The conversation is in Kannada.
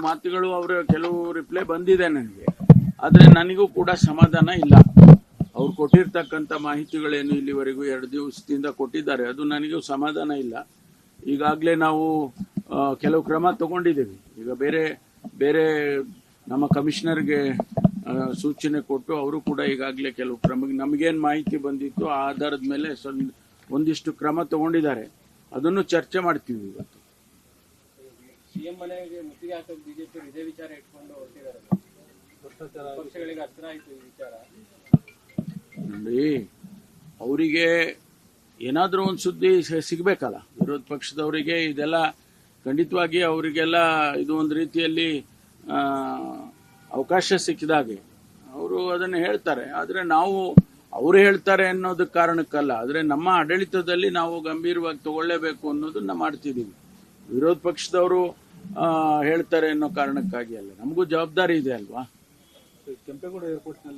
ಮಾತುಗಳು ಅವರ ಕೆಲವು ರಿಪ್ಲೈ ಬಂದಿದೆ ನನಗೆ. ಆದರೆ ನನಗೂ ಕೂಡ ಸಮಾಧಾನ ಇಲ್ಲ. ಅವ್ರು ಕೊಟ್ಟಿರ್ತಕ್ಕಂಥ ಮಾಹಿತಿಗಳೇನು ಇಲ್ಲಿವರೆಗೂ 2 ದಿವಸದಿಂದ ಕೊಟ್ಟಿದ್ದಾರೆ, ಅದು ನನಗೂ ಸಮಾಧಾನ ಇಲ್ಲ. ಈಗಾಗಲೇ ನಾವು ಕೆಲವು ಕ್ರಮ ತಗೊಂಡಿದ್ದೀವಿ. ಈಗ ಬೇರೆ ಬೇರೆ ನಮ್ಮ ಕಮಿಷನರ್ಗೆ ಸೂಚನೆ ಕೊಟ್ಟು ಅವರು ಕೂಡ ಈಗಾಗಲೇ ಕೆಲವು ಕ್ರಮ, ನಮಗೇನು ಮಾಹಿತಿ ಬಂದಿತ್ತು ಆ ಆಧಾರದ ಮೇಲೆ ಒಂದಿಷ್ಟು ಕ್ರಮ ತಗೊಂಡಿದ್ದಾರೆ. ಅದನ್ನು ಚರ್ಚೆ ಮಾಡ್ತೀವಿ ಇವತ್ತು. ಸಿಎಂ ಮನೆಗೆ ಮುತ್ತಿಗೆ ಹಾಕೋದು ಬಿಜೆಪಿ ಇದೇ ವಿಚಾರ ಇಟ್ಕೊಂಡು ಹೊರಟಿದ್ದಾರೆ. ಪಕ್ಷಗಳಿಗೆ ಹತ್ರ ಆಯ್ತು ಈ ವಿಚಾರ. ನೋಡಿ, ಅವರಿಗೆ ಏನಾದರೂ ಒಂದು ಸುದ್ದಿ ಸಿಗಬೇಕಲ್ಲ. ವಿರೋಧ ಪಕ್ಷದವರಿಗೆ ಇದೆಲ್ಲ ಖಂಡಿತವಾಗಿ ಅವರಿಗೆಲ್ಲ ಇದು ಒಂದು ರೀತಿಯಲ್ಲಿ ಅವಕಾಶ ಸಿಕ್ಕಿದಾಗೆ ಅವರು ಅದನ್ನು ಹೇಳ್ತಾರೆ. ಆದರೆ ನಾವು ಅವರು ಹೇಳ್ತಾರೆ ಅನ್ನೋದಕ್ಕೆ ಕಾರಣಕ್ಕಲ್ಲ, ಆದರೆ ನಮ್ಮ ಆಡಳಿತದಲ್ಲಿ ನಾವು ಗಂಭೀರವಾಗಿ ತಗೊಳ್ಳೇಬೇಕು ಅನ್ನೋದನ್ನ ಮಾಡ್ತಿದ್ದೀವಿ. ವಿರೋಧ ಪಕ್ಷದವರು ಹೇಳ್ತಾರೆ ಅನ್ನೋ ಕಾರಣಕ್ಕಾಗಿ ಅಲ್ಲ, ನಮಗೂ ಜವಾಬ್ದಾರಿ ಇದೆ ಅಲ್ವಾ. ಕೆಂಪೇಗೌಡ ಏರ್ಪೋರ್ಟ್ನಲ್ಲಿ